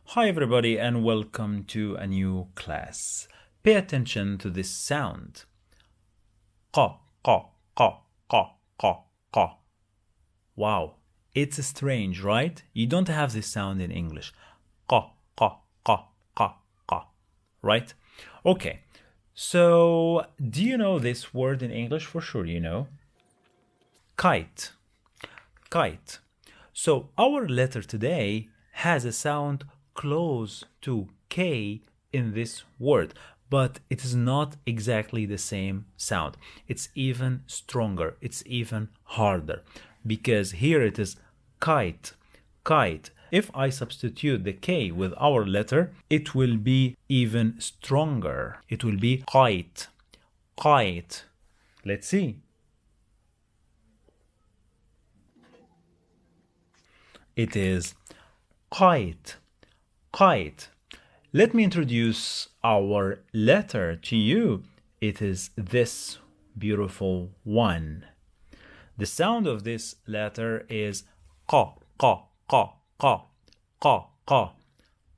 Hi everybody and welcome to a new class. Pay attention to this sound. Qa, qa, qa, qa, qa, qa. Wow, it's strange, right? You don't have this sound in English. Qa, qa, qa, qa, qa. Right? Okay. So, do you know this word in English? For sure you know. Kite. Kite. So our letter today has a sound close to K in this word, but it is not exactly the same sound. It's even stronger, it's even harder, because here it is kite, kite. If I substitute the K with our letter, it will be even stronger. It will be kite, kite. Let's see. It is kite, kite. Let me introduce our letter to you. It is this beautiful one. The sound of this letter is qa, qa, qa, qa, qa, qa.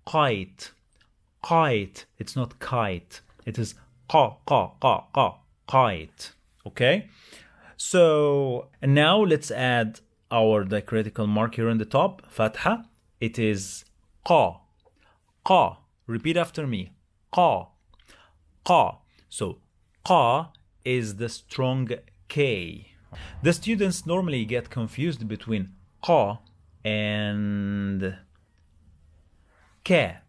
Kite, kite. It's not kite. It is qa, qa, qa, qa, kite. Okay? So now let's add our diacritical mark here on the top, fatha. It is qa, qa. Repeat after me. Qa, qa. So qa is the strong K. The students normally get confused between qa and ka.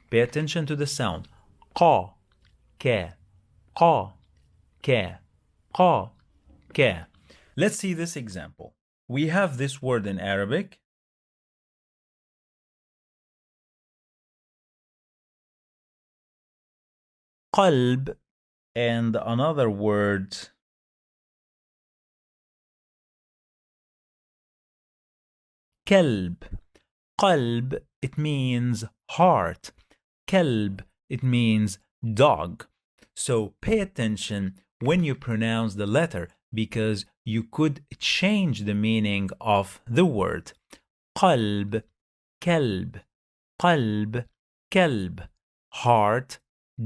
Pay attention to the sound. Qa, ka, qa, ka, qa, ka. Let's see this example. We have this word in Arabic. Qalb, and another word kalb. Qalb, it means heart. Kalb, it means dog. So pay attention when you pronounce the letter, because you could change the meaning of the word. Qalb, kalb, qalb, kalb. Heart,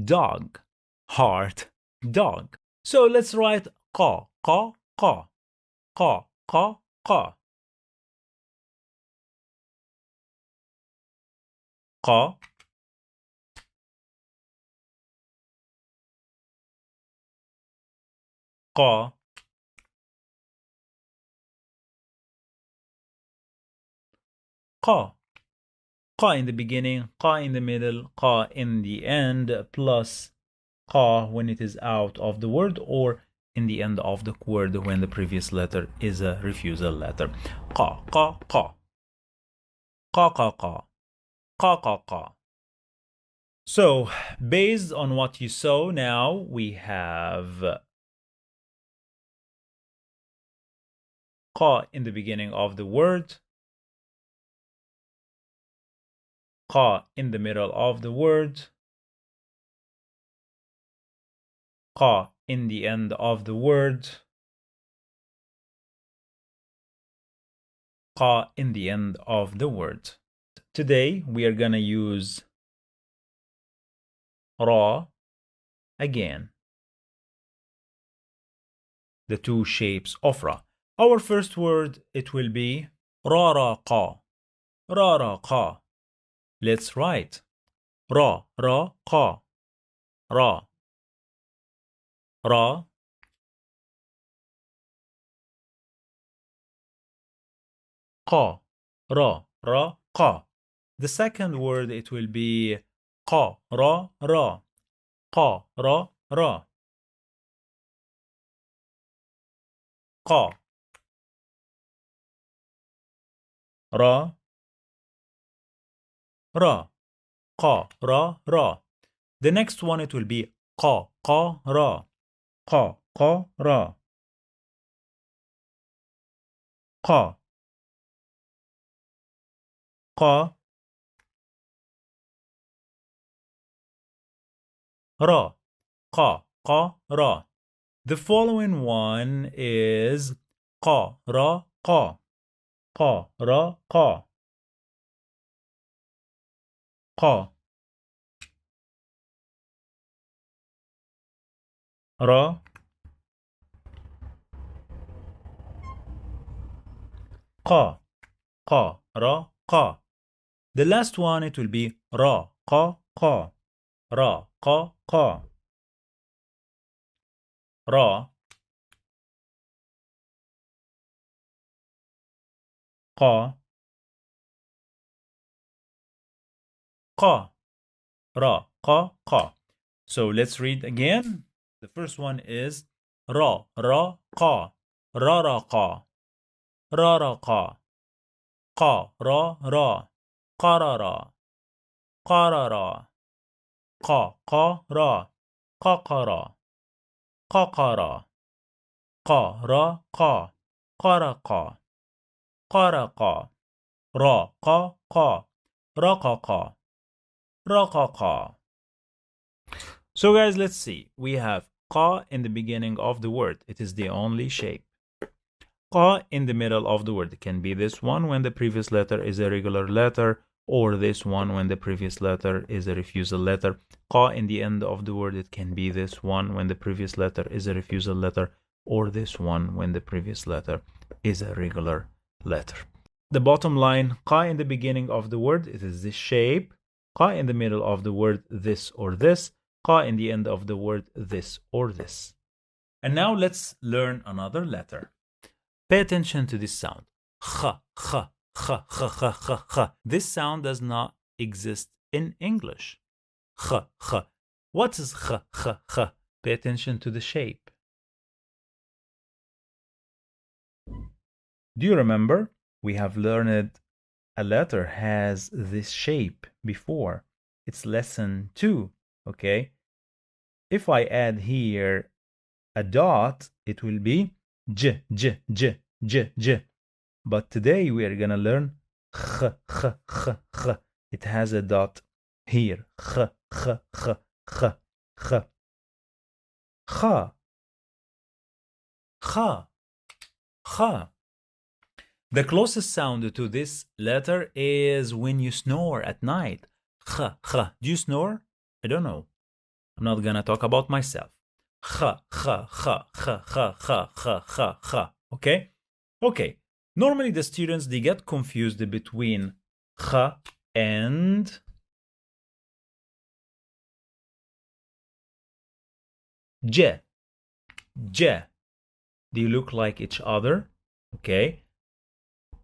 dog. Heart, dog. So let's write qa, qa, qa, qa, qa, qa. Qa, qa, qa. Qa in the beginning, qa in the middle, qa in the end, plus qa when it is out of the word, or in the end of the word when the previous letter is a refusal letter. Qa, qa, qa. Qa, qa, qa. Qa, qa, qa. So, based on what you saw now, we have qa in the beginning of the word, qa in the middle of the word, qa in the end of the word, qa in the end of the word. Today we are gonna use ra again. The two shapes of ra. Our first word, it will be ra ra qa. Ra ra qa. Let's write ra ra qa. Ra ra qa. Ra ra qa. The second word, it will be qa ra ra. qa ra ra. qa ra ra. qa ra ra. The next one, it will be qa qa ra. qa qa ra. qa qa ra. qa qa ra. The following one is qa ra qa. qa ra qa. قا را قا قا را قا. The last one it will be را قا قا را قا قا را قا قا را قا قا. So let's read again. The first one is را را قا را را قا را را قا قا را را قرارا قرارا قا قا را ققرا ققرا قا را قا قرقا قرقا را قا قا رققا رققا. So guys, let's see. We have qa in the beginning of the word. It is the only shape. Qa in the middle of the word. It can be this one when the previous letter is a regular letter, or this one when the previous letter is a refusal letter. Qa in the end of the word. It can be this one when the previous letter is a refusal letter, or this one when the previous letter is a regular letter. The bottom line, qa in the beginning of the word, it is this shape. Qa in the middle of the word, this or this. Qa in the end of the word, this or this. And now let's learn another letter. Pay attention to this sound. Kha, kha, kha, kha, kha, kha, kha. This sound does not exist in English. Kha, kha. What is kha, kha, kha? Pay attention to the shape. Do you remember? We have learned a letter has this shape before. It's lesson 2, okay? If I add here a dot, it will be j, j, j, j, j. But today we are gonna learn kh, kh, kh, kh. It has a dot here. Kh, kh, kh, kh, kh. Kha, kha, kha. The closest sound to this letter is when you snore at night. Kha, kha. Do you snore? I don't know. I'm not gonna talk about myself. Kha, kha, kha, kha, kha, kha, kha, kha, kha. Okay? Okay. Normally the students, they get confused between kha and j. J. They look like each other. Okay?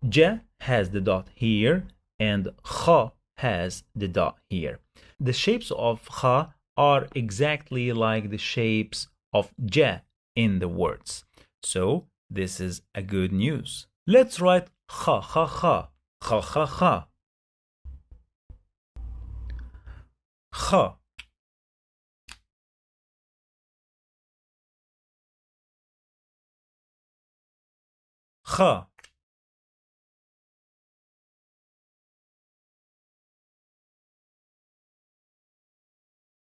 J has the dot here and kha has the dot here. The shapes of kha are exactly like the shapes of j in the words. So this is a good news. Let's write kha kha kha kha kha kha kha kha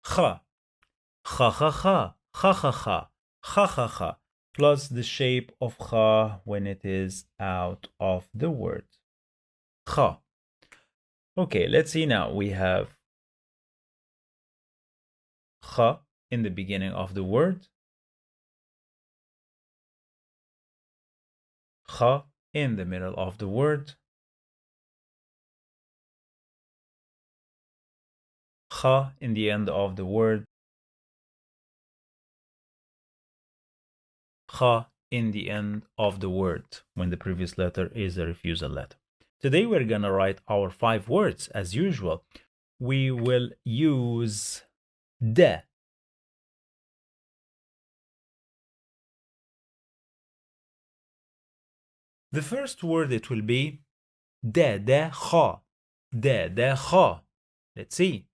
kha kha kha kha kha kha kha kha kha kha plus the shape of kha when it is out of the word. Kha. Okay, let's see now. We have kha in the beginning of the word. Kha in the middle of the word. Kha in the end of the word. Kha in the end of the word when the previous letter is a refusal letter. Today we're gonna write our 5 words as usual. We will use de. The first word it will be de kha. De kha. Let's see.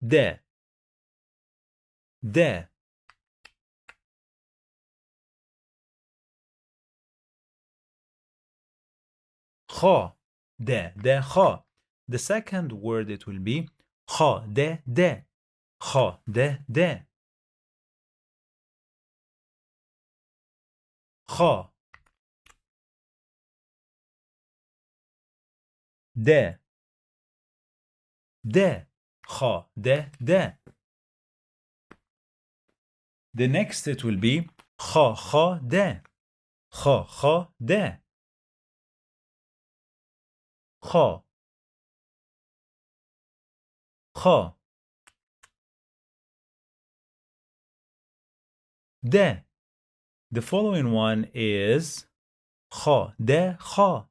De kha. De kha. The second word it will be kha de kha de kha د د khaa د. The next it will be khaa د khaa د khaa د. The following one is khaa د khaa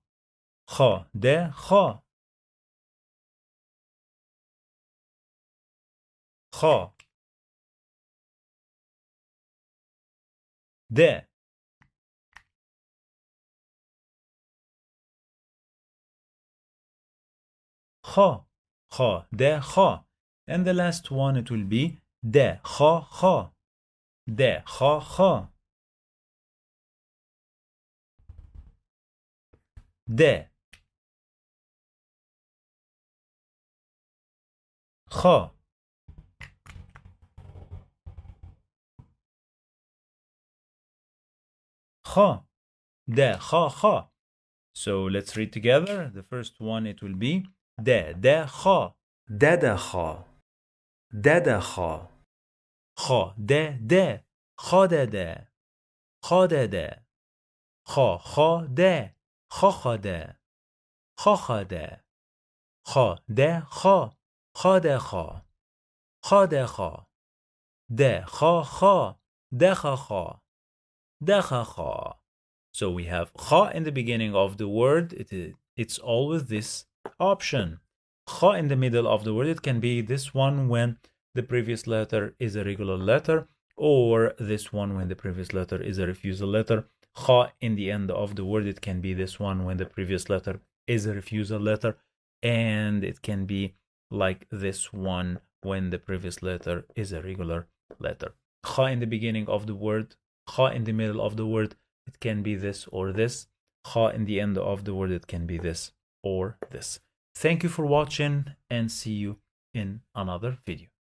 د khaa د د khaa. And the last one it will be د khaa د khaa د khaa د khaa. So let's read together. The first one it will be د khaa khaa khaa د khaa د khaa د khaa د khaa د khaa د khaa د khaa. So we have khaa in the beginning of the word. It's always this option. Khaa in the middle of the word. It can be this one when the previous letter is a regular letter, or this one when the previous letter is a refusal letter. Khaa in the end of the word. It can be this one when the previous letter is a refusal letter, and it can be like this one when the previous letter is a regular letter. Khaa in the beginning of the word, khaa in the middle of the word. It can be this or this. Khaa in the end of the word. It can be this or this. Thank you for watching, and see you in another video.